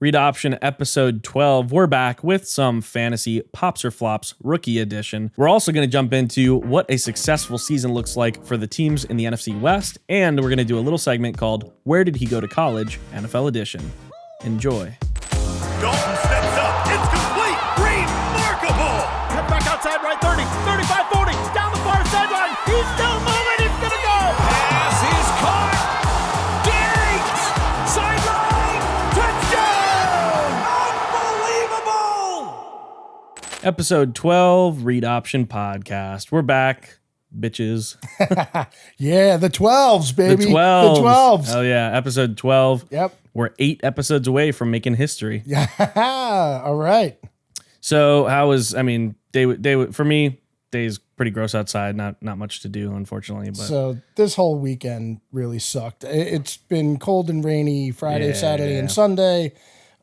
Read Option episode 12. We're back with some fantasy pops or flops rookie edition. We're also going to jump into what a successful season looks like for the teams in the NFC West, and we're going to do a little segment called Where Did He Go to College? NFL edition. Enjoy. Dalton steps up. It's complete. Remarkable. Cut back outside right 30, 35, 40. Down the far sideline. He's still moving. He's going to go. Pass is caught. Diggs. Sideline. Touchdown. Unbelievable. Episode 12, Read Option Podcast. We're back, bitches. Yeah, the 12s, baby. The 12s. The 12s. Oh, yeah. Episode 12. Yep. We're 8 episodes away from making history. Yeah. All right. So how was, for me, day's pretty gross outside. Not much to do, unfortunately. But So this whole weekend really sucked. It's been cold and rainy Friday, Yeah. Saturday, and Sunday.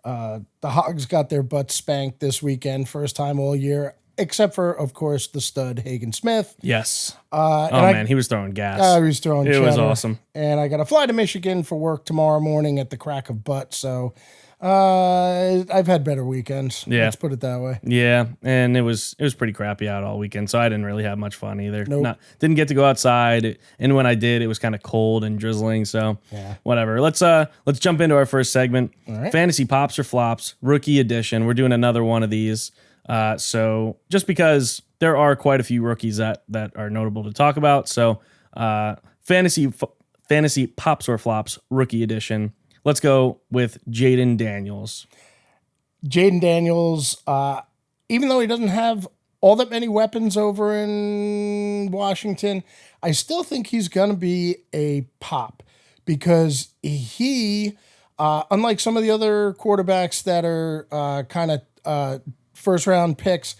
The Hogs got their butts spanked this weekend, first time all year, except for, of course, the stud Hagen Smith. yes. And He was throwing gas. I was throwing It was cheddar. awesome. And I got to fly to Michigan for work tomorrow morning at the crack of butt. So I've had better weekends. Yeah. Let's put it that way. Yeah, and it was pretty crappy out all weekend, so I didn't really have much fun either. Nope. Didn't get to go outside, and when I did, it was kind of cold and drizzling. So whatever. Let's jump into our first segment. All right. Fantasy pops or flops, rookie edition. We're doing another one of these. So just because there are quite a few rookies that are notable to talk about, so fantasy pops or flops, rookie edition. Let's go with Jaden Daniels. Jaden Daniels, even though he doesn't have all that many weapons over in Washington, I still think he's going to be a pop because he, unlike some of the other quarterbacks that are kind of first round picks,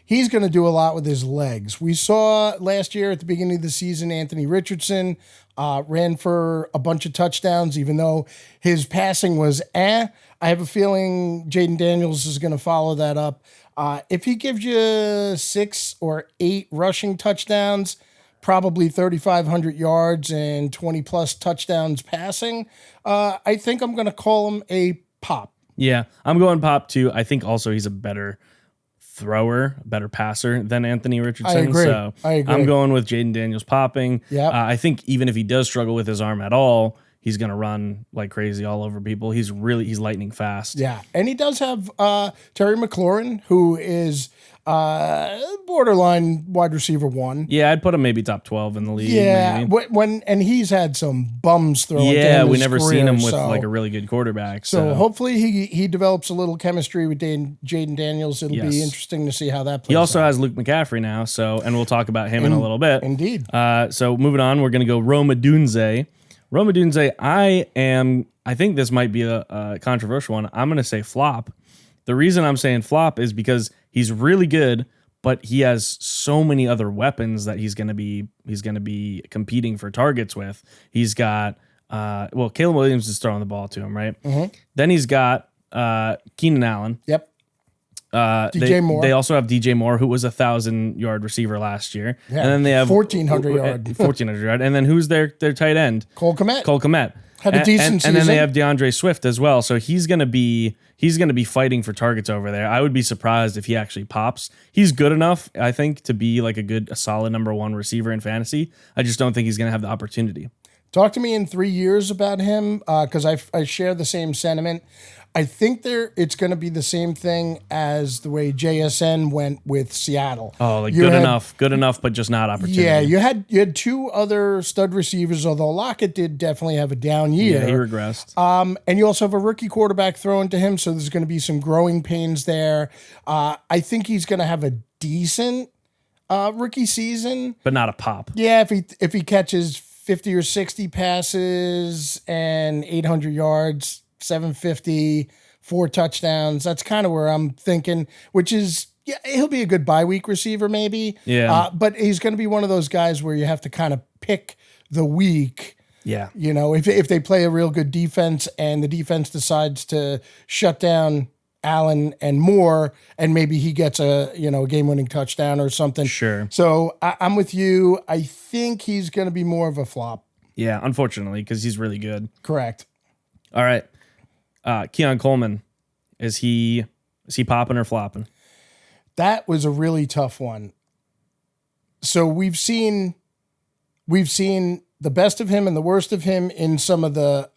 he's going to do a lot with his legs. We saw last year at the beginning of the season, Anthony Richardson ran for a bunch of touchdowns, even though his passing was I have a feeling Jaden Daniels is going to follow that up. If he gives you 6 or 8 rushing touchdowns, probably 3,500 yards and 20 plus touchdowns passing, I think I'm going to call him a pop. Yeah, I'm going pop too. I think also he's a better thrower, better passer than Anthony Richardson. I agree. So I agree. I'm going with Jaden Daniels popping. Yep. I think even if he does struggle with his arm at all, he's going to run like crazy all over people. He's lightning fast. Yeah, and he does have Terry McLaurin, who is borderline wide receiver 1. Yeah, I'd put him maybe top 12 in the league. Yeah, maybe. and he's had some bums throwing. Yeah, to him we his never career, seen him with so- like a really good quarterback. So hopefully he develops a little chemistry with Jaden Daniels. It'll Yes. be interesting to see how that plays. He also out. has Luke McCaffrey now, and we'll talk about him in a little bit. Indeed. So moving on, we're going to go Roma Dunze. Roma Dunze, I think this might be a controversial one. I'm going to say flop. The reason I'm saying flop is because he's really good, but he has so many other weapons that he's going to be competing for targets with. He's got Caleb Williams is throwing the ball to him, right? Mm-hmm. Then he's got Keenan Allen. Yep. DJ Moore. They also have DJ Moore, who was 1,000-yard receiver last year. Yeah, And then they have 1,400 yard. 1,400 yard. And then who's their tight end? Cole Kmet. Cole Kmet. Had a decent and then they season. have DeAndre Swift as well. So he's gonna be fighting for targets over there. I would be surprised if he actually pops. He's good enough, I think, to be like a solid number 1 receiver in fantasy. I just don't think he's gonna have the opportunity. Talk to me in 3 years about him because I share the same sentiment. I think it's going to be the same thing as the way JSN went with Seattle. Oh, like You good had- enough, but just not opportunity. Yeah, you had 2 other stud receivers, although Lockett did definitely have a down year. Yeah, he regressed. And you also have a rookie quarterback thrown to him, so there's going to be some growing pains there. I think he's going to have a decent rookie season. But not a pop. Yeah, if he catches 50 or 60 passes and 800 yards, 750, 4 touchdowns, that's kind of where I'm thinking, which is, yeah, he'll be a good bye week receiver maybe. Yeah. But he's going to be one of those guys where you have to kind of pick the week. Yeah. You know, if they play a real good defense and the defense decides to shut down Allen and Moore, and maybe he gets a game-winning touchdown or something. Sure. So I'm with you. I think he's going to be more of a flop. Yeah, unfortunately, because he's really good. Correct. All right. Keon Coleman. Is he popping or flopping? That was a really tough one. So we've seen the best of him and the worst of him in some of the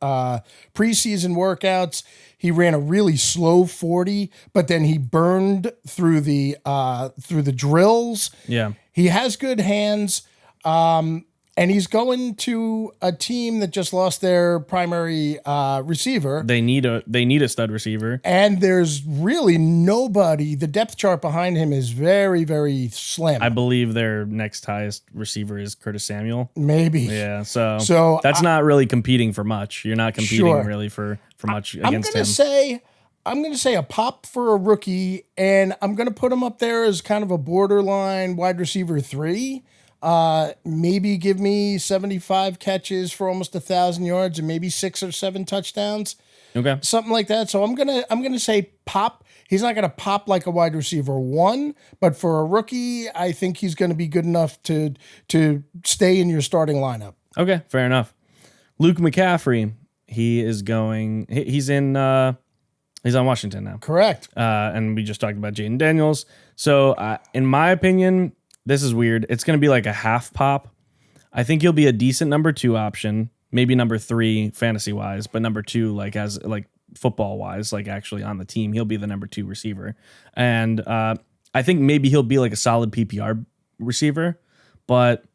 preseason workouts. He ran a really slow 40, but then he burned through the drills. Yeah. He has good hands, and he's going to a team that just lost their primary receiver. They need a stud receiver. And there's really nobody. The depth chart behind him is very, very slim. I believe their next highest receiver is Curtis Samuel. Maybe. Yeah, so So that's not really competing for much. You're not competing Sure. really for much I'm against gonna him. I'm gonna say a pop for a rookie, and I'm gonna put him up there as kind of a borderline wide receiver 3. Maybe give me 75 catches for almost 1,000 yards and maybe 6 or 7 touchdowns, Okay. something like that. So I'm gonna say pop. He's not gonna pop like a wide receiver 1, but for a rookie, I think he's gonna be good enough to stay in your starting lineup. Okay, fair enough. Luke McCaffrey, he's on Washington now. Correct. And we just talked about Jaden Daniels. So in my opinion, this is weird. It's going to be like a half pop. I think he'll be a decent number 2 option, maybe number 3 fantasy wise, but number 2 like as like football wise, like actually on the team, he'll be the number 2 receiver. And I think maybe he'll be like a solid PPR receiver, but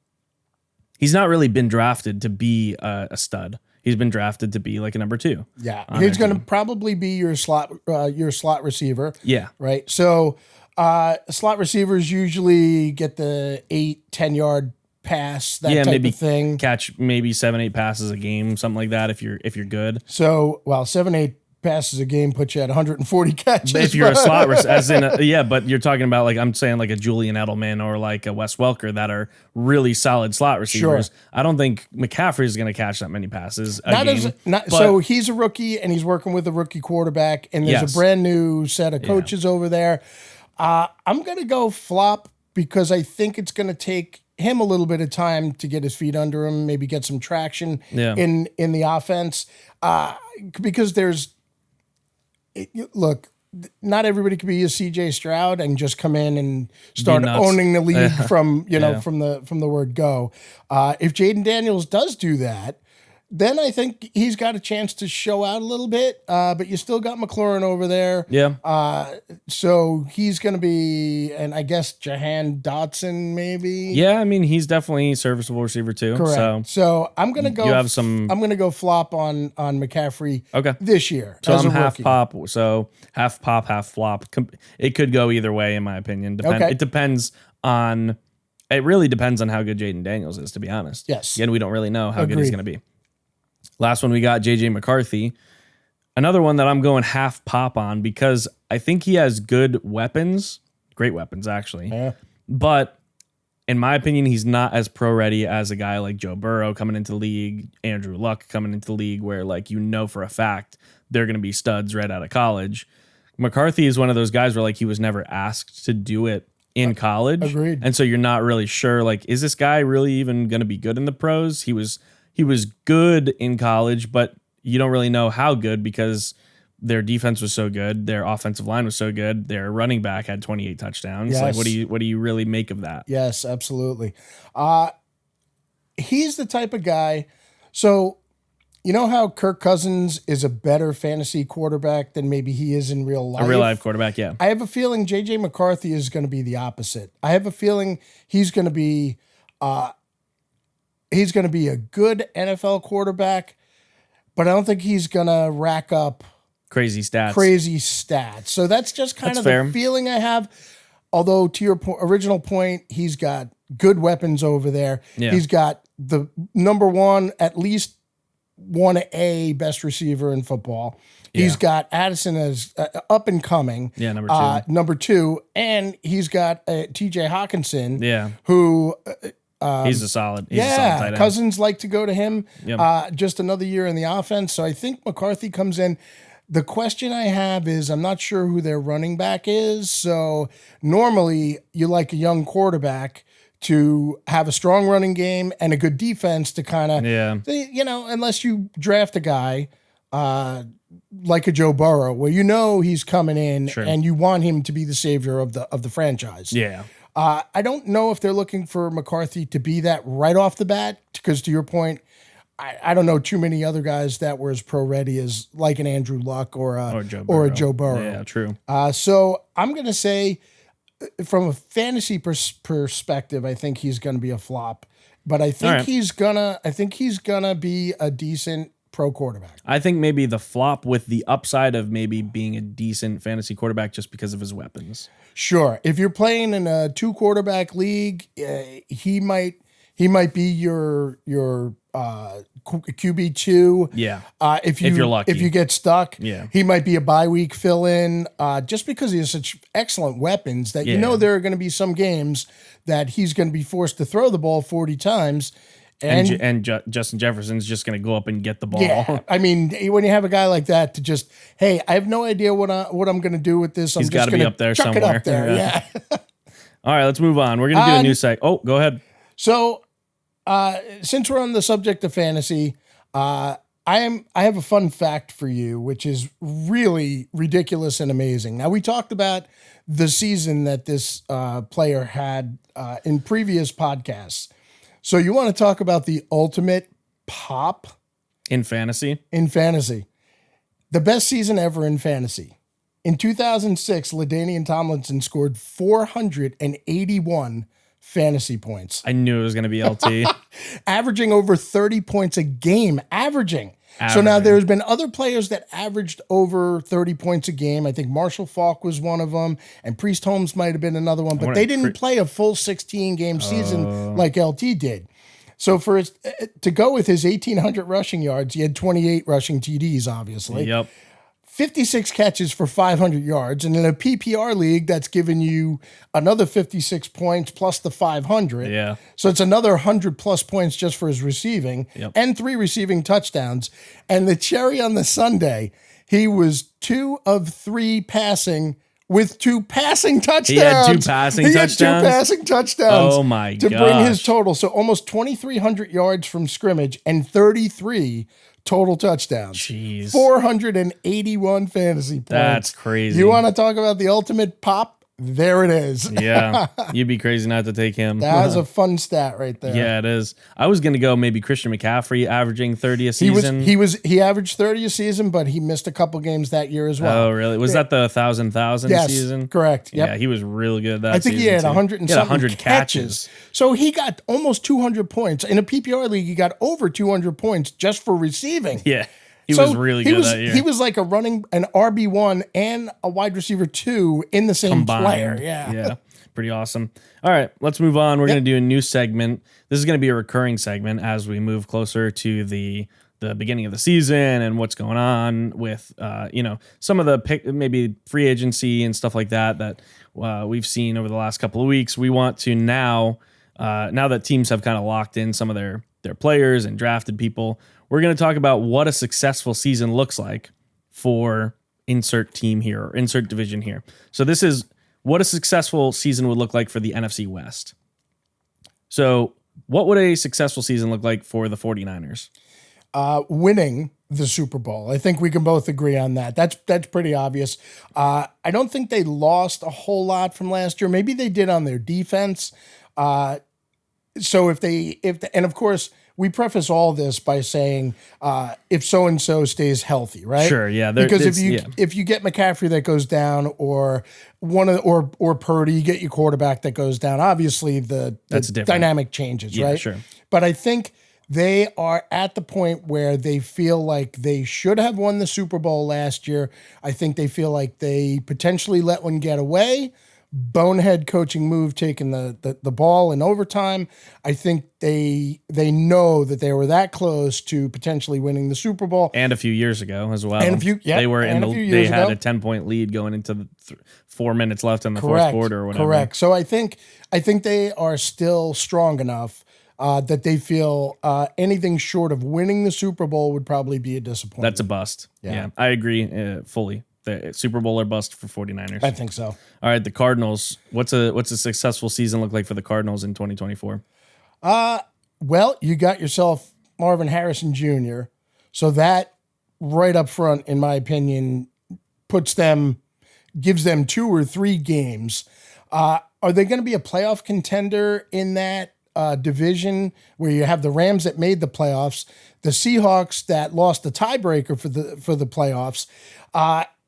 he's not really been drafted to be a stud. He's been drafted to be like a number 2. Yeah, on he's their going to team. probably be your slot receiver. Yeah. Right. So slot receivers usually get the 8-10 yard pass, that type maybe of thing. catch maybe 7-8 passes a game, something like that. If you're good, So 7-8 passes a game puts you at 140 catches. if you're a slot, as in but you're talking about like I'm saying like a Julian Edelman or like a Wes Welker that are really solid slot receivers. Sure. I don't think McCaffrey is going to catch that many passes a Not game. as, not, but- so he's a rookie and he's working with a rookie quarterback, and there's Yes. a brand new set of coaches over there. I'm going to go flop because I think it's going to take him a little bit of time to get his feet under him, maybe get some traction Yeah. in the offense. Because look, not everybody could be a CJ Stroud and just come in and start nuts. owning the league from Yeah. from the word go. If Jaden Daniels does do that, then I think he's got a chance to show out a little bit. But you still got McLaurin over there. Yeah. So he's going to be, and I guess Jahan Dotson maybe. Yeah, I mean he's definitely a serviceable receiver too. Correct. So I'm going to go. You have some- I'm going to go flop on McCaffrey. Okay. This year. So as I'm a half rookie. pop. So half pop, half flop. It could go either way, in my opinion. Okay. It depends on. It really depends on how good Jaden Daniels is, to be honest. Yes. Again, we don't really know how good he's Agreed. going to be. Last one we got JJ McCarthy. Another one that I'm going half pop on because I think he has good weapons, great weapons actually. Yeah. But in my opinion, he's not as pro ready as a guy like Joe Burrow coming into the league, Andrew Luck coming into the league, where like for a fact they're going to be studs right out of college. McCarthy is one of those guys where like he was never asked to do it in college. Agreed. And so you're not really sure, like, is this guy really even going to be good in the pros? He was good in college, but you don't really know how good because their defense was so good, their offensive line was so good, their running back had 28 touchdowns. Yes. Like, what do you really make of that? Yes, absolutely. He's the type of guy. So, you know how Kirk Cousins is a better fantasy quarterback than maybe he is in real life? A real life quarterback, yeah. I have a feeling JJ McCarthy is going to be the opposite. I have a feeling he's going to be a good NFL quarterback, but I don't think he's going to rack up Crazy stats. crazy stats. So that's just kind That's of fair. the feeling I have. Although to your original point, he's got good weapons over there. Yeah. He's got the number one, at least 1A best receiver in football. He's got Addison as up and coming. Yeah, number two. Number 2, and he's got TJ Hawkinson. Yeah. Who He's a solid. He's a solid tight end. Cousins like to go to him. Yep. Just another year in the offense. So I think McCarthy comes in. The question I have is I'm not sure who their running back is. So normally you like a young quarterback to have a strong running game and a good defense to kind of, Yeah. unless you draft a guy like a Joe Burrow, where you know he's coming in Sure. and you want him to be the savior of the franchise. Yeah. I don't know if they're looking for McCarthy to be that right off the bat, because to your point, I don't know too many other guys that were as pro ready as like an Andrew Luck or a Joe Burrow. Yeah, true. So I'm going to say, from a fantasy perspective, I think he's going to be a flop, but I think he's gonna be a decent pro quarterback. I think maybe the flop with the upside of maybe being a decent fantasy quarterback just because of his weapons. Sure, if you're playing in a 2 quarterback league, he might be your QB2. Yeah. If you're lucky. if you get stuck, Yeah. he might be a bye week fill in. Just because he has such excellent weapons that you know there are going to be some games that he's going to be forced to throw the ball 40 times. And Justin Jefferson's just going to go up and get the ball. Yeah, I mean, when you have a guy like that to just, hey, I have no idea what I'm going to do with this. He's I'm just gotta be going up there to chuck somewhere. it up there. Yeah. All right, let's move on. We're going to do a new seg. Oh, go ahead. So, since we're on the subject of fantasy, I have a fun fact for you, which is really ridiculous and amazing. Now, we talked about the season that this player had in previous podcasts. So you want to talk about the ultimate pop In fantasy? in fantasy? The best season ever in fantasy. In 2006, LaDainian Tomlinson scored 481 fantasy points, I knew it was going to be LT. averaging over 30 points a game. So now there's been other players that averaged over 30 points a game. I think Marshall Faulk was one of them, and Priest Holmes might have been another one, but they didn't play a full 16-game season like LT did. So for to go with his 1,800 rushing yards, he had 28 rushing TDs, obviously. Yep. 56 catches for 500 yards. And in a PPR league, that's given you another 56 points plus the 500. Yeah. So it's another 100+ points just for his receiving and 3 receiving touchdowns. And the cherry on the sundae, he was 2 of 3 passing with 2 passing touchdowns. He had 2 passing touchdowns? He had 2 passing touchdowns. Oh, my to gosh. bring his total. So almost 2,300 yards from scrimmage and 33 total touchdowns. Jeez. 481 fantasy points. That's crazy. You want to talk about the ultimate pop? There it is. Yeah. You'd be crazy not to take him. That was a fun stat right there. Yeah, it is. I was going to go maybe Christian McCaffrey averaging 30 a season. He averaged 30 a season, but he missed a couple games that year as well. Oh, really? Was that the 1,000 Yes, season? correct. Yep. Yeah, he was really good that I think season. he had too. 100 and He had something 100 catches. So he got almost 200 points. In a PPR league, he got over 200 points just for receiving. Yeah. He was really good that year. He was like an RB1 and a wide receiver 2 in the same player. Yeah. Yeah. Pretty awesome. All right, let's move on. We're going to do a new segment. This is going to be a recurring segment as we move closer to the beginning of the season and what's going on with some of the maybe free agency and stuff like that we've seen over the last couple of weeks. We want to now that teams have kind of locked in some of their players and drafted people, we're going to talk about what a successful season looks like for insert team here or insert division here. So this is what a successful season would look like for the NFC West. So what would a successful season look like for the 49ers? Winning the Super Bowl. I think we can both agree on that. That's pretty obvious. I don't think they lost a whole lot from last year. Maybe they did on their defense. So and of course, we preface all this by saying if so and so stays healthy, right? Sure, yeah. Because if you get McCaffrey that goes down, or or Purdy, you get your quarterback that goes down. Obviously, the dynamic changes, right? Sure. But I think they are at the point where they feel like they should have won the Super Bowl last year. I think they feel like they potentially let one get away. Bonehead coaching move, taking the ball in overtime. I think they know that they were that close to potentially winning the Super Bowl. And a few years ago as well. And a few, yeah, they were they had a 10-point lead going into the 4 minutes left in the fourth quarter or whatever. Correct. So I think they are still strong enough that they feel anything short of winning the Super Bowl would probably be a disappointment. That's a bust. Yeah, I agree fully. The Super Bowl or bust for 49ers. I think so. All right, the Cardinals. What's a successful season look like for the Cardinals in 2024? Well, you got yourself Marvin Harrison Jr., so that right up front, in my opinion, gives them 2 or 3 games. Are they going to be a playoff contender in that division where you have the Rams that made the playoffs, the Seahawks that lost the tiebreaker for the playoffs?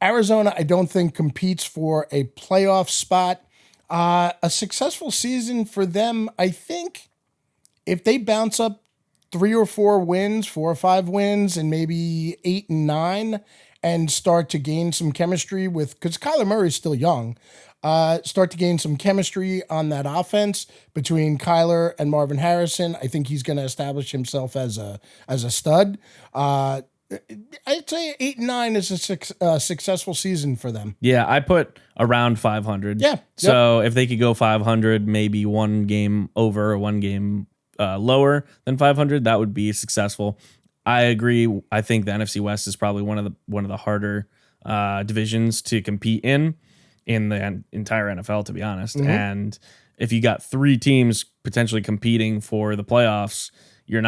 Arizona, I don't think competes for a playoff spot. A successful season for them, I think, if they bounce up 3 or 4 wins, 4 or 5 wins, and maybe 8 and 9, and start to gain some chemistry because Kyler Murray's still young, start to gain some chemistry on that offense between Kyler and Marvin Harrison. I think he's going to establish himself as a stud. I'd say 8 and 9 is a successful season for them. Yeah, I put around 500. Yeah. So if they could go 500, maybe 1 game over or 1 game lower than 500, that would be successful. I agree. I think the NFC West is probably one of the harder divisions to compete in the entire NFL, to be honest. Mm-hmm. And if you got 3 teams potentially competing for the playoffs, you're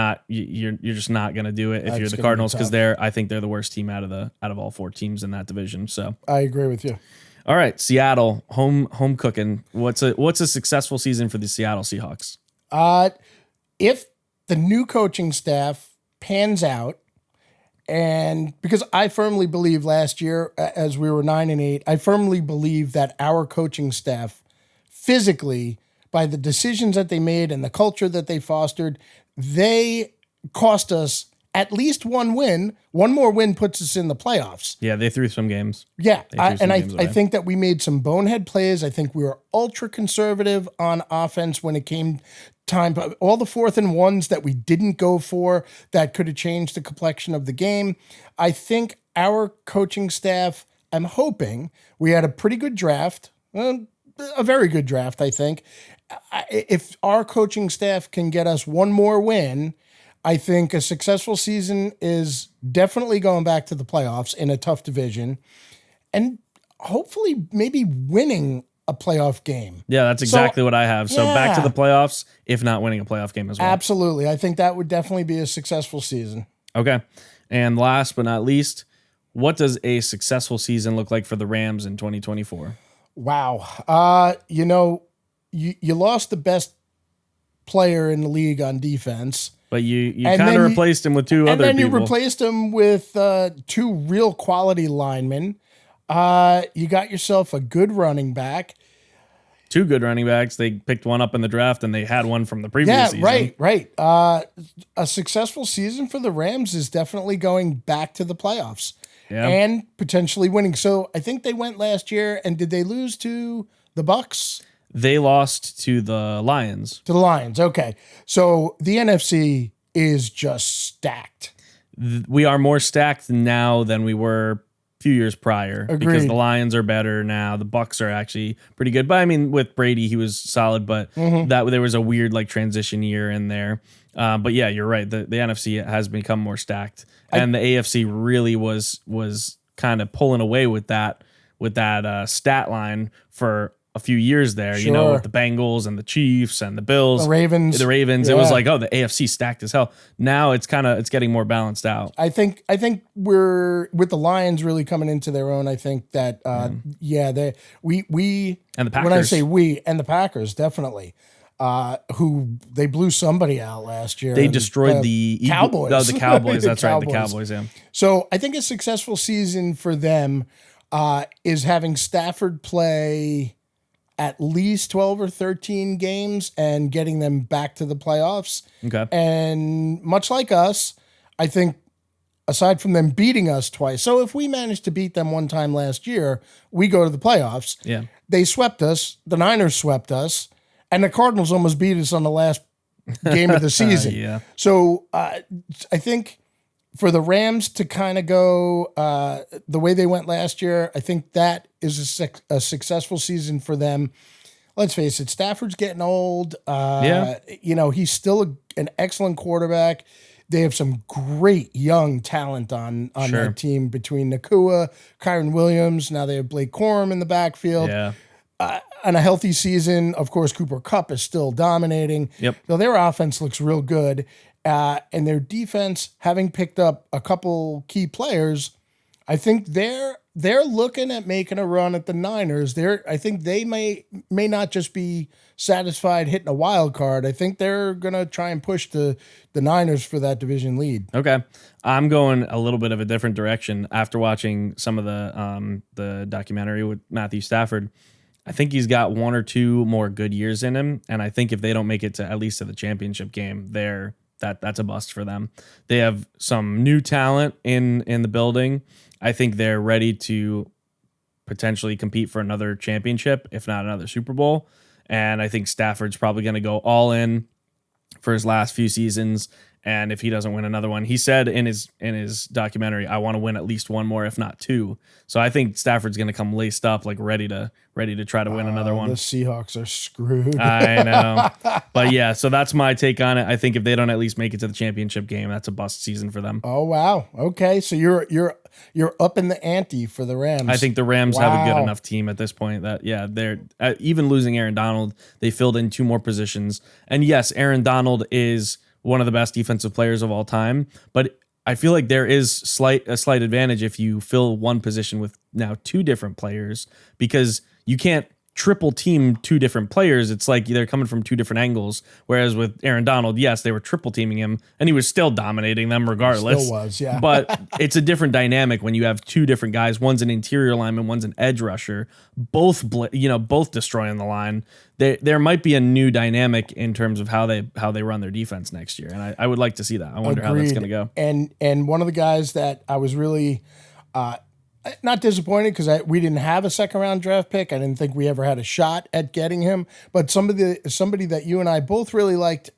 just not going to do it if you're the Cardinals, because I think they're the worst team out of all 4 teams in that division. So I agree with you. All right, Seattle, home cooking. What's a successful season for the Seattle Seahawks? If the new coaching staff pans out, and because I firmly believe last year, as we were 9 and 8, I firmly believe that our coaching staff, physically, by the decisions that they made and the culture that they fostered, they cost us at least 1 win. 1 more win puts us in the playoffs. Yeah, they threw some games. Yeah, I I think that we made some bonehead plays. I think we were ultra conservative on offense when it came time. All the 4th and 1s that we didn't go for that could have changed the complexion of the game. I think our coaching staff, I'm hoping, we had a pretty good draft, a very good draft, I think. If our coaching staff can get us 1 more win, I think a successful season is definitely going back to the playoffs in a tough division, and hopefully maybe winning a playoff game. Yeah, that's exactly what I have. So back to Yeah. the playoffs, if not winning a playoff game as well. Absolutely. I think that would definitely be a successful season. Okay. And last but not least, what does a successful season look like for the Rams in 2024? Wow. You lost the best player in the league on defense. But you And kind then of you- replaced him with 2 And other then you people. replaced him with 2 real quality linemen. You got yourself a good running back. 2 good running backs. They picked one up in the draft, and they had one from the previous season. Right. A successful season for the Rams is definitely going back to the playoffs and potentially winning. So I think they went last year, and did they lose to the Bucks? They lost to the Lions. To the Lions. Okay. So the NFC is just stacked. We are more stacked now than we were a few years prior, because Agreed. the Lions are better now. The Bucks are actually pretty good. But I mean, with Brady, he was solid, but that there was a weird transition year in there. But yeah, you're right. The NFC has become more stacked, and the AFC really was kind of pulling away with that stat line for a few years there, Sure. with the Bengals and the Chiefs and the Bills, The Ravens. It was Yeah. like, oh, the AFC stacked as hell. Now it's getting more balanced out. I think we're with the Lions really coming into their own. I think that we And the when I Packers. say we and the Packers definitely, who they blew somebody out last year. They and destroyed the Cowboys. No, the Cowboys. The That's right, the Cowboys. Cowboys. Yeah. So I think a successful season for them is having Stafford play at least 12 or 13 games and getting them back to the playoffs. Okay. And much like us, I think aside from them beating us twice, so if we managed to beat them 1 time last year, we go to the playoffs. Yeah. They swept us. The Niners swept us. And the Cardinals almost beat us on the last game of the season. Yeah. So I think for the Rams to kind of go the way they went last year, I think that is a successful season for them. Let's face it, Stafford's getting old. He's still an excellent quarterback. They have some great young talent on Sure. their team between Nakua, Kyron Williams. Now they have Blake Corum in the backfield. Yeah. On a healthy season, of course, Cooper Kupp is still dominating. Yep. So their offense looks real good. and their defense, having picked up a couple key players, I think they're looking at making a run at the Niners. I think they may not just be satisfied hitting a wild card. I think they're gonna try and push the Niners for that division lead. Okay, I'm going a little bit of a different direction after watching some of the documentary with Matthew Stafford. I think he's got one or two more good years in him, and I think if they don't make it to at least to the championship game, that's a bust for them. They have some new talent in the building. I think they're ready to potentially compete for another championship, if not another Super Bowl. And I think Stafford's probably going to go all in for his last few seasons. And if he doesn't win another one, he said in his documentary, I want to win at least one more, if not two. So I think Stafford's going to come laced up, like ready to try to win another one. The Seahawks are screwed. I know. But yeah, so that's my take on it. I think if they don't at least make it to the championship game, that's a bust season for them. Oh wow. Okay, so you're up in the ante for the Rams. I think the Rams have a good enough team at this point that they're even losing Aaron Donald, they filled in two more positions. And yes, Aaron Donald is one of the best defensive players of all time, but I feel like there is a slight advantage if you fill one position with now two different players, because you can't triple team two different players. It's like they're coming from two different angles. Whereas with Aaron Donald, yes, they were triple teaming him and he was still dominating them regardless. Still was, yeah. But it's a different dynamic when you have two different guys. One's an interior lineman, one's an edge rusher, both destroying the line. There might be a new dynamic in terms of how they run their defense next year. And I would like to see that. I wonder how that's going to go. And one of the guys that I was really not disappointed, because we didn't have a second round draft pick. I didn't think we ever had a shot at getting him. But somebody that you and I both really liked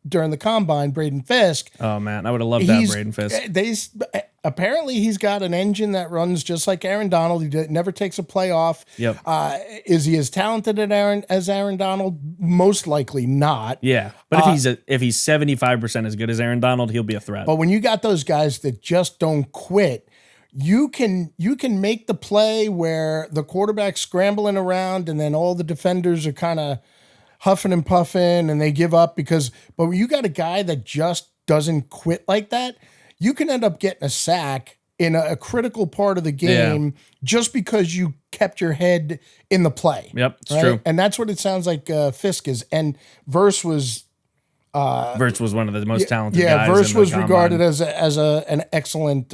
during the combine, Braden Fisk. Oh man, I would have loved that Braden Fisk. Apparently he's got an engine that runs just like Aaron Donald. He never takes a play off. Yep. Is he as talented as Aaron Donald? Most likely not. Yeah, but if he's 75% as good as Aaron Donald, he'll be a threat. But when you got those guys that just don't quit, you can make the play where the quarterback's scrambling around and then all the defenders are kind of huffing and puffing and they give up but when you got a guy that just doesn't quit like that, you can end up getting a sack in a critical part of the game just because you kept your head in the play. Yep, it's true. And that's what it sounds like Fisk is. And Verse was one of the most talented guys. Yeah, Verse was regarded as as an excellent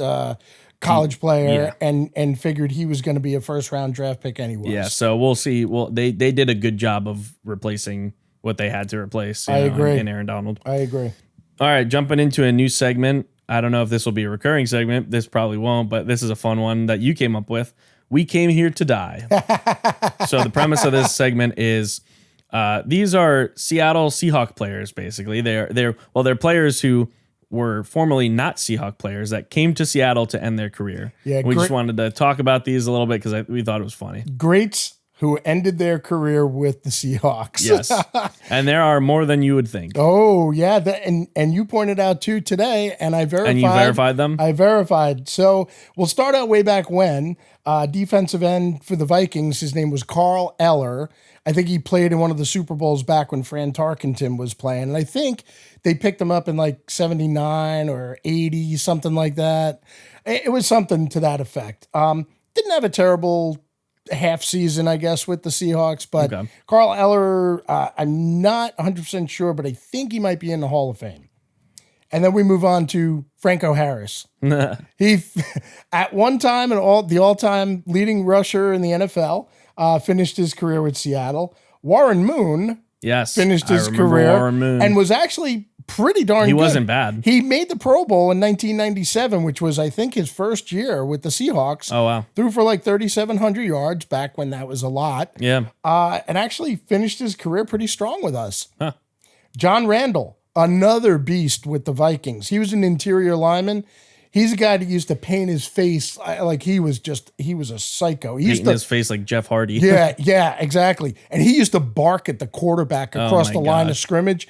college player and figured he was going to be a first round draft pick anyway. Yeah, so we'll see. Well, they did a good job of replacing what they had to replace. I agree. In Aaron Donald. I agree. All right, jumping into a new segment. I don't know if this will be a recurring segment. This probably won't, but this is a fun one that you came up with. We came here to die. So the premise of this segment is these are Seattle Seahawk players, basically. They're players who were formerly not Seahawk players that came to Seattle to end their career. Yeah, we just wanted to talk about these a little bit because we thought it was funny. Greats who ended their career with the Seahawks. Yes, and there are more than you would think. Oh yeah, and you pointed out two today, and I verified. And you verified them? I verified. So we'll start out way back when. Defensive end for the Vikings. His name was Carl Eller. I think he played in one of the Super Bowls back when Fran Tarkenton was playing. And I think they picked him up in like 79 or 80, something like that. It was something to that effect. Didn't have a terrible half season, I guess, with the Seahawks. But okay. Carl Eller, I'm not 100% sure, but I think he might be in the Hall of Fame. And then we move on to Franco Harris. He, at one time, the all-time leading rusher in the NFL, finished his career with Seattle. Warren Moon finished his career and was actually pretty darn good. He wasn't bad. He made the Pro Bowl in 1997, which was, I think, his first year with the Seahawks. Oh, wow. Threw for like 3,700 yards back when that was a lot. Yeah. And actually finished his career pretty strong with us. Huh. John Randall, another beast with the Vikings. He was an interior lineman. He's a guy that used to paint his face like he was a psycho. He used to, his face like Jeff Hardy. Yeah, exactly. And he used to bark at the quarterback across the line of scrimmage.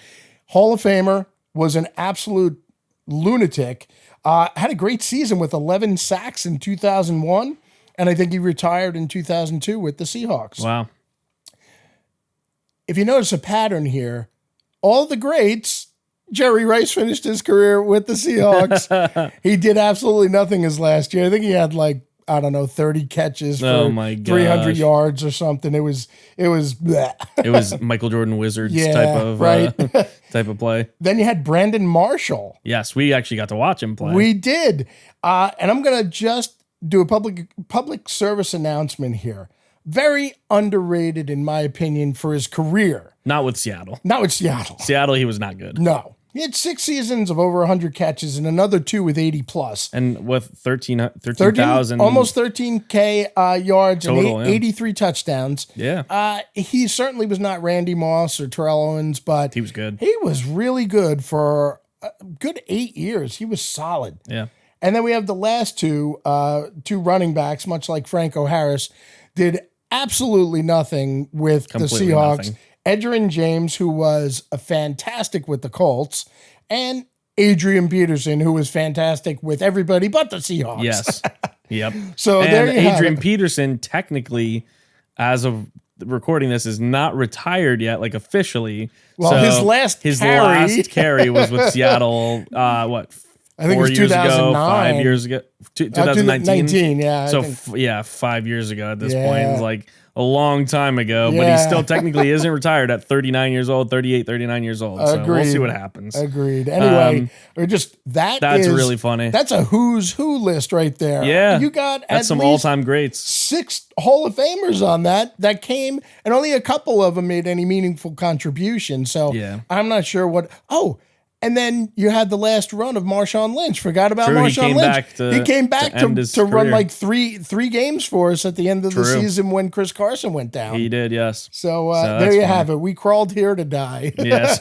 Hall of Famer, was an absolute lunatic. Had a great season with 11 sacks in 2001, and I think he retired in 2002 with the Seahawks. Wow. If you notice a pattern here, all the greats Jerry Rice finished his career with the Seahawks. He did absolutely nothing his last year. I think he had like, I don't know, 30 catches for Oh my 300 gosh. yards or something. It was bleh. It was Michael Jordan Wizards Yeah, type of right. type of play. Then you had Brandon Marshall. Yes, we actually got to watch him play. We did. And I'm going to just do a public service announcement here. Very underrated, in my opinion, for his career. Not with Seattle. Not with Seattle. Seattle, he was not good. No. He had 6 seasons of over 100 catches and another 2 with 80 plus. And with 13,000. Almost 13K yards Total, and yeah. 83 touchdowns. Yeah. He certainly was not Randy Moss or Terrell Owens, but He was good. he was really good for a good 8 years. He was solid. Yeah. And then we have the last two running backs, much like Franco Harris, did absolutely nothing with Completely the Seahawks. nothing. Edgerrin James, who was a fantastic with the Colts, and Adrian Peterson, who was fantastic with everybody but the Seahawks. Yes. Yep. So and there you have Adrian it. Peterson, technically, as of recording this, is not retired yet, like officially. Well, So his last carry- was with Seattle. I think it 4 was years ago, 2009. 5 years ago, 2019. 19, yeah. I So think. 5 years ago at this Yeah. point. It's like a long time ago, but he Yeah. still technically isn't retired at 39 years old, 38, 39 years old. So we'll Agreed. see what happens. Agreed. Anyway, or just That's really funny. That's a who's who list right there. Yeah. You got That's at some least all-time greats. 6 Hall of Famers on that came, and only a couple of them made any meaningful contribution. So Yeah. I'm not sure what. Oh, and then you had the last run of Marshawn Lynch. Forgot about True, he Marshawn came Lynch. back to- he came back to end his to run career. like three games for us at the end of the True. season when Chris Carson went down. He did, yes. So there that's you funny. have it. We crawled here to die. Yes.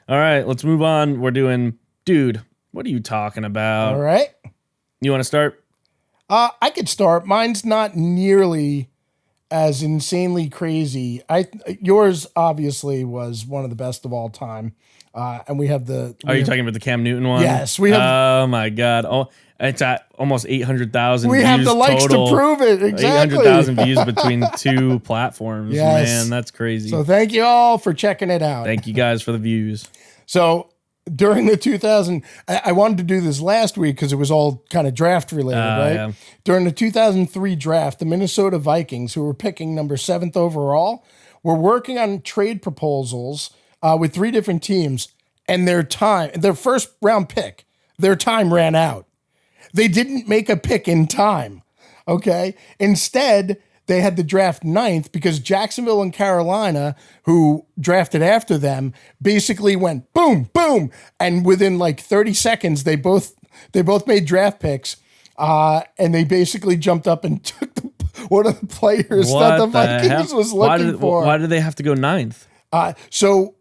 All right, let's move on. We're doing, dude, what are you talking about? All right. You want to start? I could start. Mine's not nearly as insanely crazy. Yours obviously was one of the best of all time, and we have the. Are you talking about the Cam Newton one? Yes, we have- Oh my God! Oh, it's at almost 800,000. We have the likes total. to prove it. Exactly. 800,000 views between 2 platforms. Yes. Man, that's crazy. So thank you all for checking it out. Thank you guys for the views. So during the 2000, I wanted to do this last week because it was all kind of draft related, right? Yeah. During the 2003 draft, the Minnesota Vikings, who were picking number 7th overall, were working on trade proposals with 3 different teams, and their first round pick, their time ran out. They didn't make a pick in time. Okay. Instead, they had to draft 9th because Jacksonville and Carolina, who drafted after them, basically went boom, boom. And within like 30 seconds, they both made draft picks. And they basically jumped up and took one of the players that the Vikings was looking for. Why did they have to go 9th? So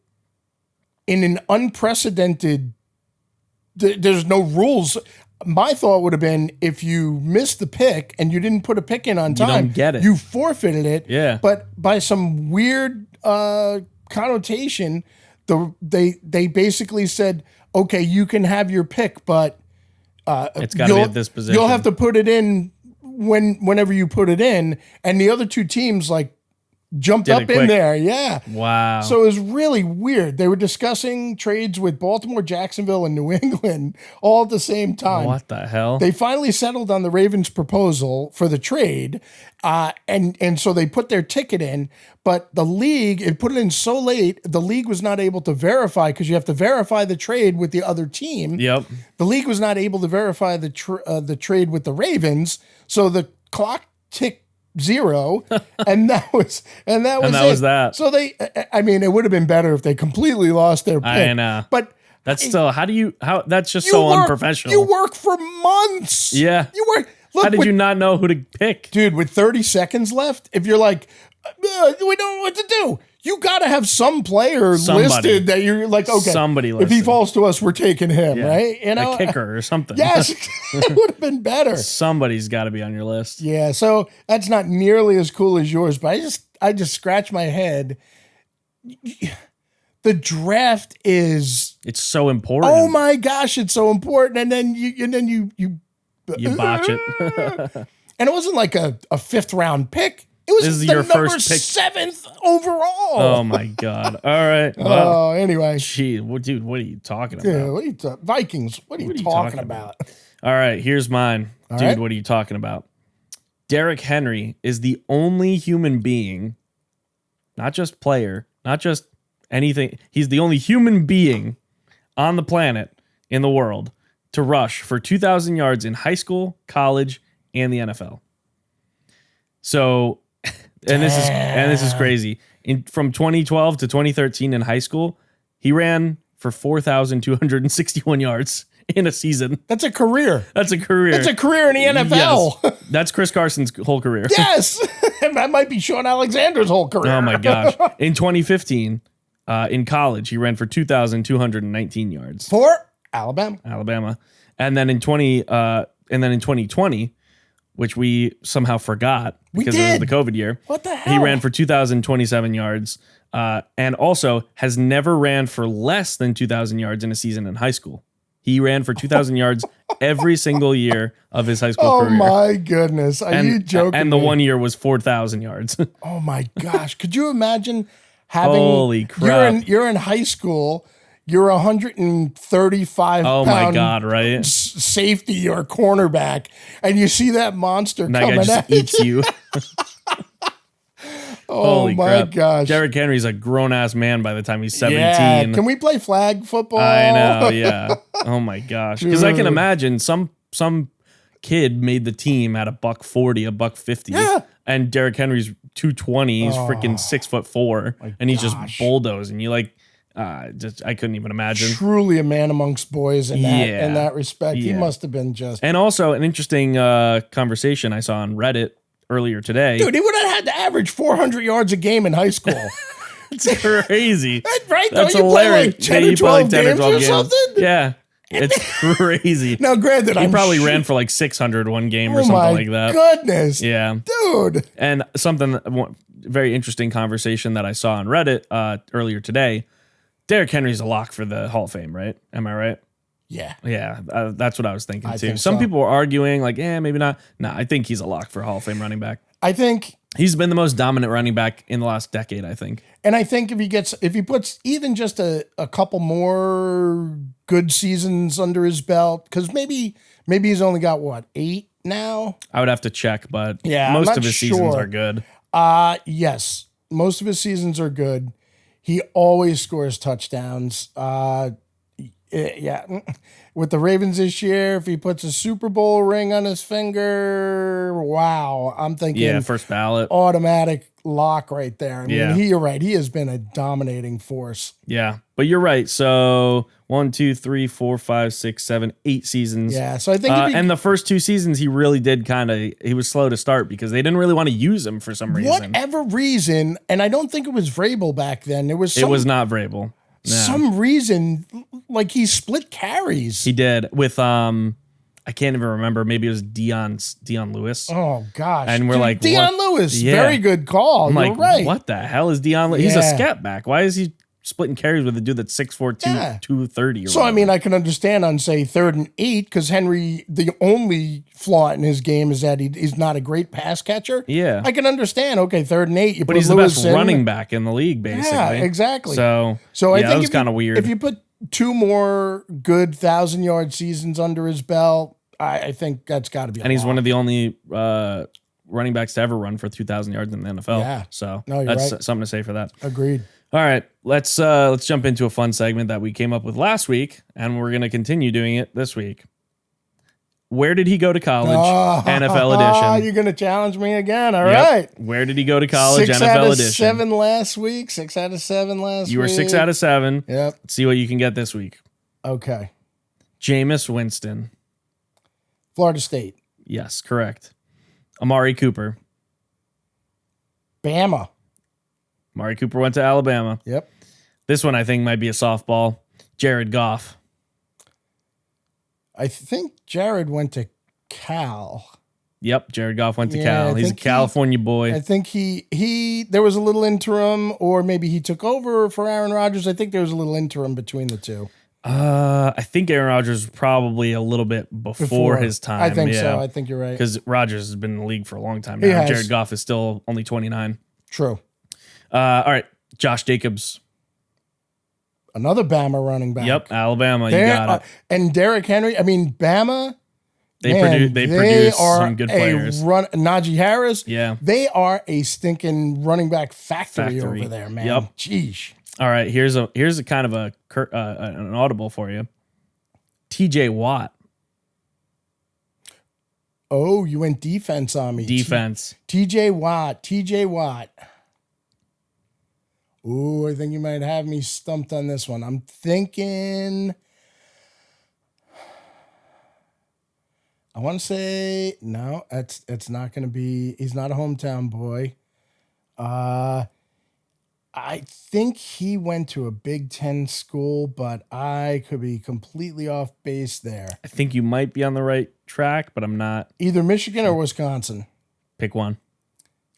in an unprecedented, there's no rules. My thought would have been if you missed the pick and you didn't put a pick in on time, don't get it. you forfeited it. Yeah. But by some weird connotation, they basically said, okay, you can have your pick, but It's got to be at this position. you'll have to put it in whenever you put it in. And the other 2 teams like jumped Did it up in quick. there. Yeah. Wow. So it was really weird. They were discussing trades with Baltimore, Jacksonville, and New England all at the same time. what the hell? They finally settled on the Ravens' proposal for the trade, and so they put their ticket in. But the league, it put it in so late, the league was not able to verify because you have to verify the trade with the other team. Yep. The league was not able to verify the trade with the Ravens, so the clock ticked 0, and that was that. So I mean, it would have been better if they completely lost their pick. I know. But That's still, that's just you so work- unprofessional. You work for months. Yeah. You work. Look, How did you not know who to pick? dude, with 30 seconds left, if you're like, we don't know what to do, you got to have some player Somebody. listed that you're like, okay, Somebody if he listed. falls to us, we're taking him, right? You know, A kicker or something. Yes, it would have been better. Somebody's got to be on your list. Yeah, so that's not nearly as cool as yours, but I just scratch my head. The draft is, It's so important. oh my gosh, it's so important, and then you You botch it. and it wasn't like a 5th round pick. It was This is the your number first pick. 7th overall. Oh my God. All right. Well, Oh, anyway. gee, dude, what are you talking about? Yeah, what are you Vikings, what are you talking about? All right, here's mine. All Dude, right. what are you talking about? Derrick Henry is the only human being, not just player, not just anything. He's the only human being on the planet, in the world, to rush for 2,000 yards in high school, college, and the NFL. So, and this is crazy. From 2012 to 2013 in high school, he ran for 4,261 yards in a season. That's a career. That's a career. That's a career in the NFL. Yes. That's Chris Carson's whole career. Yes. That might be Sean Alexander's whole career. Oh my gosh. In 2015, in college, he ran for 2,219 yards. For Alabama. Alabama. And then in 2020, which we somehow forgot because it was did. the COVID year. What the hell? He ran for 2,027 yards, and also has never ran for less than 2,000 yards in a season in high school. He ran for 2,000 yards every single year of his high school Oh career. my goodness. Are you joking? And the me? 1 year was 4,000 yards. Oh my gosh. Could you imagine having Holy crap. You're in high school, you're 135 Oh my pound God, right? safety or cornerback, and you see that monster And that guy coming just at you. eats you. Oh Holy my crap. gosh. Derrick Henry's a grown ass man by the time he's 17. Yeah. Can we play flag football? I know, yeah. Oh my gosh. Because I can Dude. imagine some kid made the team at $140, $150. Yeah. And Derrick Henry's 220. He's freaking 6'4", and he's just gosh. bulldozing. You like, just I couldn't even imagine. Truly a man amongst boys in Yeah. that respect. He Yeah. must have been just And also an interesting conversation I saw on Reddit earlier today. dude, he would have had to average 400 yards a game in high school. It's crazy. Right? That's Don't you play like hilarious. 10 Yeah, or you play 12 games or something? Yeah. It's crazy. Now, granted, He probably ran for like 600 one game or Oh something my like that. goodness. Yeah. Dude. And very interesting conversation that I saw on Reddit earlier today. Derrick Henry's a lock for the Hall of Fame, right? Am I right? Yeah. Yeah, that's what I was thinking too. think Some so. people were arguing like, maybe not. No, I think he's a lock for Hall of Fame running back. I think, He's been the most dominant running back in the last decade, I think. and I think if he puts even just a couple more good seasons under his belt, because maybe he's only got what, 8 now? I would have to check, but Yeah, I'm most not of his seasons sure. are good. Yes. Most of his seasons are good. He always scores touchdowns. Yeah. With the Ravens this year, if he puts a Super Bowl ring on his finger, wow. I'm thinking Yeah, first ballot. automatic lock right there. I mean, Yeah. you're right. He has been a dominating force. Yeah, but you're right. So 1, 2, 3, 4, 5, 6, 7, 8 seasons. Yeah. So I think if he, And the first 2 seasons, he really did he was slow to start because they didn't really want to use him for some reason. whatever reason, and I don't think it was Vrabel back then. There was It was not Vrabel. No. some reason, like he split carries. He did with I can't even remember. Maybe it was Dion Lewis. Oh gosh! And we're like, Deion what? Lewis, Yeah. very good call. I'm You're like, right. what the hell is Dion Lewis? He's a Yeah. scat back. Why is he splitting carries with a dude that's 6'4", Yeah. 230? Or So I whatever? mean, I can understand on say 3rd and 8 because Henry, the only flaw in his game is that he's not a great pass catcher. Yeah. I can understand. Okay, 3rd and 8, you But put he's the Lewis best in. running back in the league, basically. Yeah, exactly. So So I yeah, think that was kind of weird. If you put 2 more good 1,000-yard seasons under his belt, I think that's got to be. And he's one of the only running backs to ever run for 2,000 yards in the NFL. Yeah. So No, you're that's right. something to say for that. Agreed. All right, let's jump into a fun segment that we came up with last week, and we're going to continue doing it this week. Where did he go to college? NFL edition. You're going to challenge me again. All Yep. right. Where did he go to college? 6 NFL out of edition. 7 last week. 6 out of 7 last week. You were 6 out of 7. Yep. Let's see what you can get this week. Okay. Jameis Winston. Florida State. Yes, correct. Amari Cooper. Bama. Amari Cooper went to Alabama. Yep. This one I think might be a softball. Jared Goff. I think Jared went to Cal. Yep, Jared Goff went to Yeah, Cal. I He's a think California boy. I think there was a little interim, or maybe he took over for Aaron Rodgers. I think there was a little interim between the two. I think Aaron Rodgers was probably a little bit before his time. I think so. I think you're right. Because Rodgers has been in the league for a long time He now. has. Jared Goff is still only 29. True. All right, Josh Jacobs. Another Bama running back. Yep, Alabama. They're- You got it. And Derrick Henry. I mean, Bama. They man, produce are some good players. Najee Harris. Yeah. They are a stinking running back factory. Factory. Over there, man. Yep. Jeez. All right, here's a kind of an audible for you. TJ Watt, Oh, you went defense on me. defense. TJ Watt. Ooh, I think you might have me stumped on this one. I'm thinking. I want to say no. It's not going to be. He's not a hometown boy. I think he went to a Big Ten school, but I could be completely off base there. I think you might be on the right track, but I'm not. Either Michigan or Wisconsin. Pick one.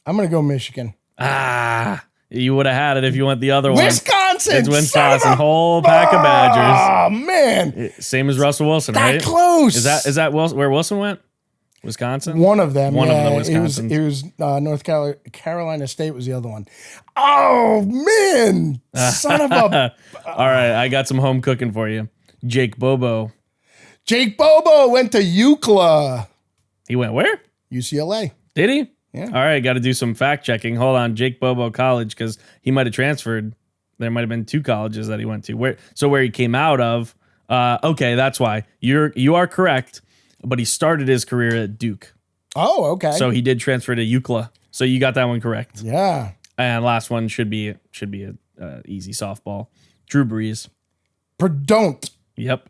I'm going to go Michigan. Ah, you would have had it if you went the other one. Wisconsin! It's son Wisconsin. of a- Whole pack of Badgers. Oh, man. Same as Russell Wilson, That right? close. Is that where Wilson went? Wisconsin? One of them. One of yeah, them, Wisconsin. It was North Carolina State was the other one. Oh, man. Son of a... All right, I got some home cooking for you. Jake Bobo. Jake Bobo went to UCLA. He went where? UCLA. Did he? Yeah. All right, got to do some fact checking. Hold on, Jake Bobo College, because he might have transferred. There might have been 2 colleges that he went to. Where he came out of? Okay, that's why you are correct. But he started his career at Duke, Oh, okay. so he did transfer to UCLA. So you got that one correct. yeah. And last one should be a easy softball. Drew Brees. Don't. Yep,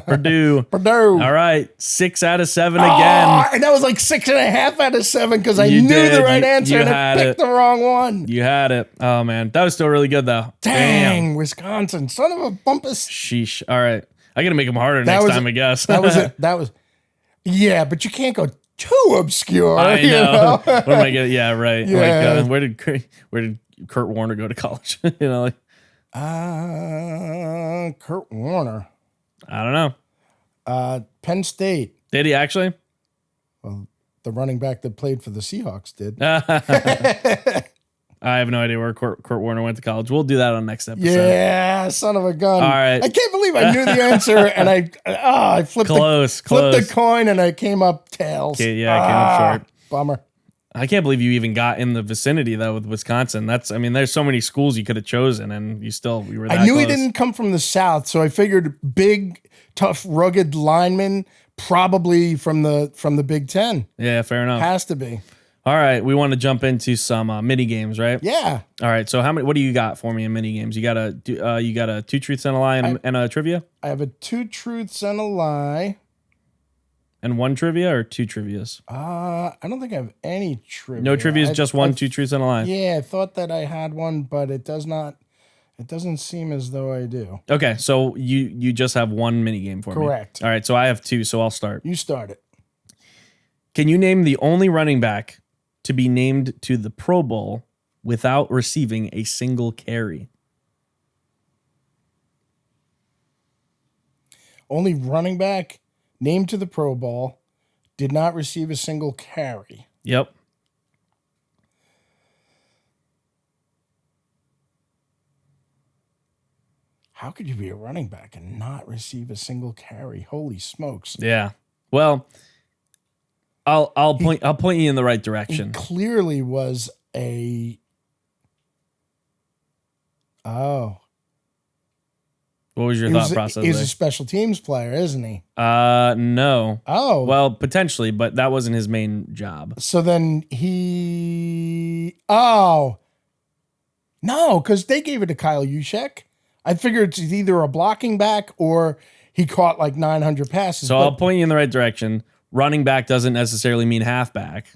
Purdue. Purdue. All right, 6 out of 7 Oh, again. and that was like 6.5 out of 7 because I You knew did. the right You answer and I had picked it. the wrong one. You had it. Oh man, that was still really good though. Dang, Wisconsin. Son of a bumpus. Sheesh. All right, I gotta make them harder That next was time, I guess. That was it. That was. Yeah, but you can't go too obscure. I you know. What am I getting? Yeah, right. Yeah. Like, where did Kurt Warner go to college? You know, like, Kurt Warner. I don't know. Penn State. Did he actually? The running back that played for the Seahawks did. I have no idea where Kurt Warner went to college. We'll do that on next episode. Yeah, son of a gun. All right. I can't believe I knew the answer and I flipped Close. the coin and I came up tails. Okay, yeah, I came up short. Bummer. I can't believe you even got in the vicinity though with Wisconsin. There's so many schools you could have chosen, and you were that I knew close. he didn't come from the South, so I figured big, tough, rugged lineman, probably from the Big Ten. Yeah, fair enough. Has to be. All right, we want to jump into some mini games, right? Yeah. All right. So what do you got for me in mini games? You got a 2 truths and a lie and a trivia, I have a 2 truths and a lie. and 1 trivia or 2 trivias. I don't think I have any trivia. No trivia is just I- 1, 2 truths and a lie. Yeah, I thought that I had one, but it doesn't seem as though I do. Okay, so you just have 1 mini game for me. Correct. All right, so I have 2, so I'll start. You start it. Can you name the only running back to be named to the Pro Bowl without receiving a single carry? Only running back named to the Pro Bowl, did not receive a single carry. Yep. How could you be a running back and not receive a single carry? Holy smokes. Yeah. Well, I'll point you in the right direction. Clearly was a What was your he thought was, process? he's a there? special teams player, isn't he? No. Oh. Well, potentially, but that wasn't his main job. So then no, because they gave it to Kyle Juszczyk. I figured it's either a blocking back or he caught like 900 passes. So but- I'll point you in the right direction. Running back doesn't necessarily mean halfback.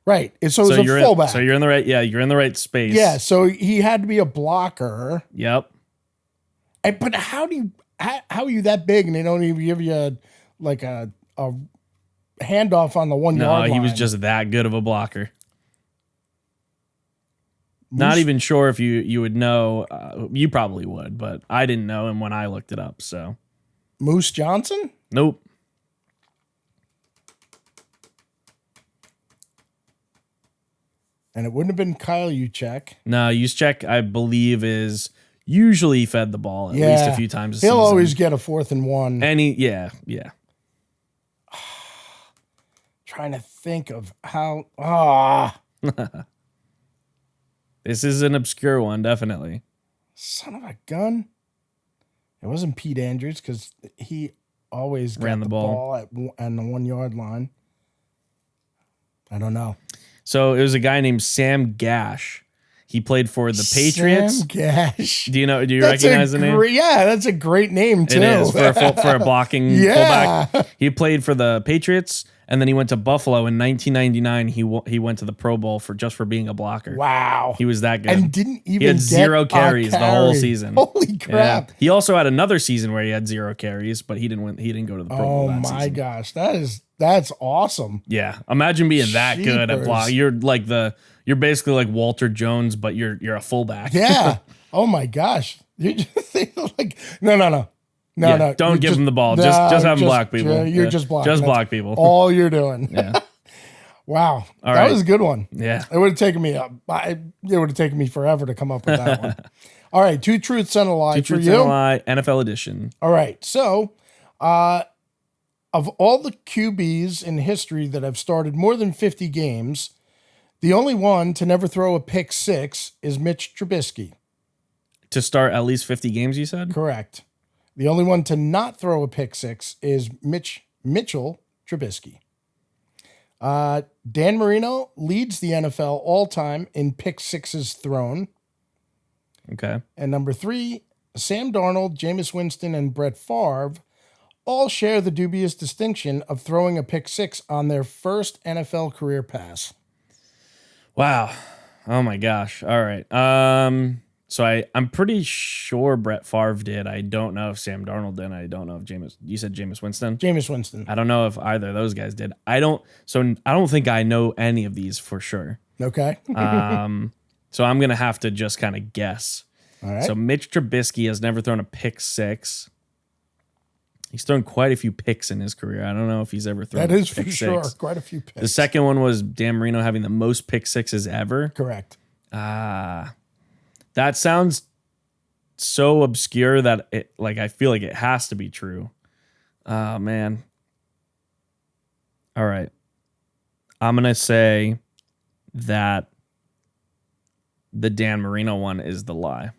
right. So it was you're a fullback. so you're in the right. Yeah, you're in the right space. Yeah, so he had to be a blocker. Yep. But how are you that big and they don't even give you a handoff on the 1 No, yard line? he was just that good of a blocker. Not even sure if you would know. You probably would, but I didn't know him when I looked it up. So Moose Johnson? Nope. And it wouldn't have been Kyle Juszczyk. No, Juszczyk, I believe, is usually fed the ball at least a few times a He'll season. always get a 4th and 1. Yeah. Trying to think of how. This is an obscure one, definitely. Son of a gun. It wasn't Pete Andrews because he always got Ran the ball. at the 1 yard line. I don't know. So it was a guy named Sam Gash. He played for the Patriots. Sam Gash. Do you recognize the name? Yeah, that's a great name too. It is for a blocking Yeah. fullback. He played for the Patriots, and then he went to Buffalo in 1999. He went to the Pro Bowl for being a blocker. Wow. He was that good. And didn't even he had get 0 a carries the whole carry. season. Holy crap. Yeah. He also had another season where he had 0 carries, but he didn't win. He didn't go to the Pro Bowl Oh that my season. gosh, that's awesome. Yeah, imagine being that good at Jeepers. block. You're basically like Walter Jones, but you're a fullback. Yeah. Oh my gosh. You're just thinking like no. Yeah, don't You're give just- him the ball. no, just have him just- block people. You're Yeah. just blocking. Just That's block people. All you're doing. Yeah. Wow. All that right. was a good one. Yeah. It would have taken me forever to come up with that one. All right, 2 truths and a lie Two for Truths you. and a Lie, NFL edition. All right. So, of all the QBs in history that have started more than 50 games, the only one to never throw a pick 6 is Mitch Trubisky. To start at least 50 games, you said? Correct. The only one to not throw a pick 6 is Mitchell Trubisky. Dan Marino leads the NFL all time in pick 6s thrown. Okay. And number 3, Sam Darnold, Jameis Winston, and Brett Favre all share the dubious distinction of throwing a pick 6 on their first NFL career pass. Wow. Oh my gosh. All right. So I'm pretty sure Brett Favre did. I don't know if Sam Darnold did. I don't know if you said Jameis Winston? Jameis Winston. I don't know if either of those guys did. I don't think I know any of these for sure. Okay. So I'm going to have to just kind of guess. All right. So Mitch Trubisky has never thrown a pick 6. He's thrown quite a few picks in his career. I don't know if he's ever thrown that a is for pick sure. 6. Quite a few picks. The second one was Dan Marino having the most pick 6s ever. Correct. That sounds so obscure that I feel like it has to be true. Oh man. All right. I'm going to say that the Dan Marino one is the lie.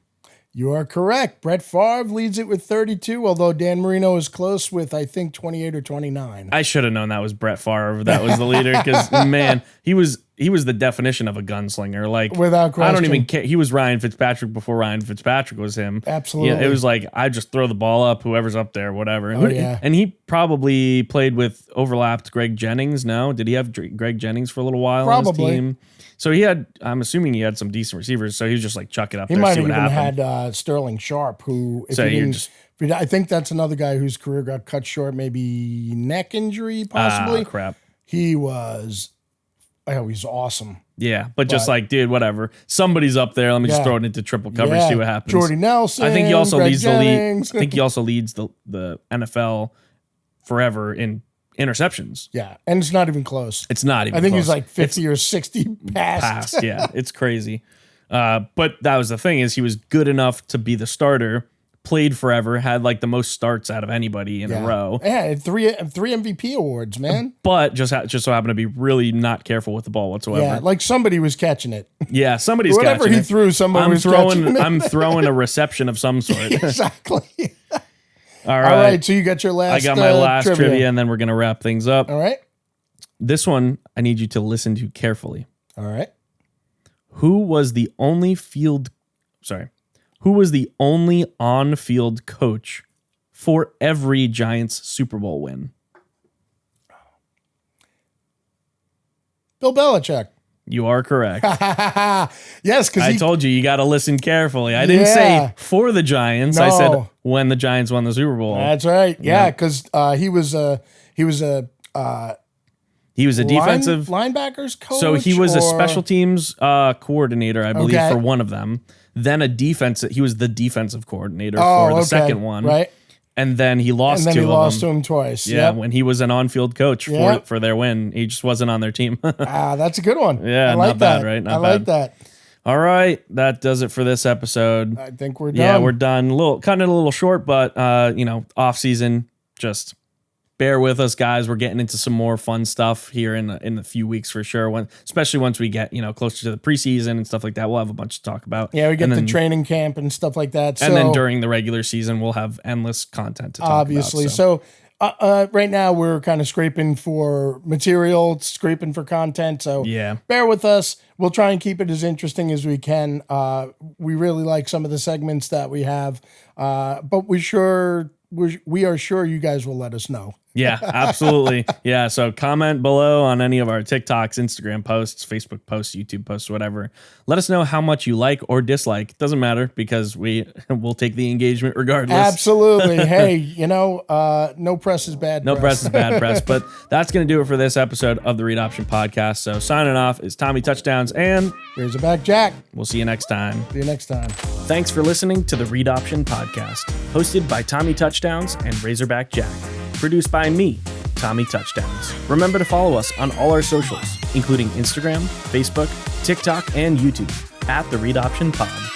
You are correct. Brett Favre leads it with 32, although Dan Marino is close with, I think, 28 or 29. I should have known that was Brett Favre. That was the leader because man, he was the definition of a gunslinger. Like Without I don't question. even care. He was Ryan Fitzpatrick before Ryan Fitzpatrick was him. Absolutely. Yeah, it was like I just throw the ball up, whoever's up there, whatever. Oh, yeah. And he probably played overlapped Greg Jennings. No, did he have Greg Jennings for a little while on his Probably. team? So I'm assuming he had some decent receivers. So he was just like chuck it up He there, might see have what even happened. had Sterling Sharp, who, if So he you're didn't, just- I think that's another guy whose career got cut short, maybe neck injury, possibly. Crap. He was awesome. Yeah, but just like, dude, whatever. Somebody's up there. Let me just Yeah. throw it into triple coverage, Yeah. see what happens. Jordy Nelson. I think he also Greg leads Jennings. the lead. I think he also leads the NFL forever in interceptions. Yeah, and it's not even close. It's not even. I think close. he's like 50 or 60 past. Past. Yeah, it's crazy. But that was the thing is he was good enough to be the starter. Played forever. Had like the most starts out of anybody in a row. Yeah, three MVP awards, man. But just so happened to be really not careful with the ball whatsoever. Yeah, like somebody was catching it. Yeah, somebody's Whatever catching he it. threw, somebody was catching it. I'm throwing a reception of some sort. Exactly. All All right, so you got your last. I got my last trivia, and then we're gonna wrap things up. All right. This one I need you to listen to carefully. All right. Who was the only on-field coach for every Giants Super Bowl win? Bill Belichick. You are correct. Yes, because I he told you got to listen carefully. I didn't say for the Giants. I said No. when the Giants won the Super Bowl. That's right. Yeah, because he was a He was a defensive. linebackers coach. So he was a or- special teams coordinator, I believe, Okay. for one of them. Then he was the defensive coordinator for the second one. Right. And then he lost And then two he of lost them. to him twice. Yeah, Yep. when he was an on-field coach Yep. for their win. He just wasn't on their team. That's a good one. Yeah, I like not bad, that. right? Not I like bad. that. All right, that does it for this episode. I think we're done. Yeah, we're done. Kind of a little short, but off season. Just bear with us, guys. We're getting into some more fun stuff here in a few weeks for sure. Especially once we get closer to the preseason and stuff like that, we'll have a bunch to talk about. Yeah, we get And the then- training camp and stuff like that. and then So, during the regular season, we'll have endless content to talk obviously. about. So right now we're kind of scraping for material, scraping for content. So Yeah. bear with us. We'll try and keep it as interesting as we can. We really like some of the segments that we have, but we are sure you guys will let us know. Yeah, absolutely. Yeah. So comment below on any of our TikToks, Instagram posts, Facebook posts, YouTube posts, whatever. Let us know how much you like or dislike. Doesn't matter because we'll take the engagement regardless. Absolutely. Hey, no press is bad. No press is bad press. But that's going to do it for this episode of the Read Option Podcast. So signing off is Tommy Touchdowns, and Razorback Jack. we'll see you next time. See you next time. Thanks for listening to the Read Option Podcast, hosted by Tommy Touchdowns and Razorback Jack. Produced by me, Tommy Touchdowns. Remember to follow us on all our socials, including Instagram, Facebook, TikTok, and YouTube, at the Read Option Pod.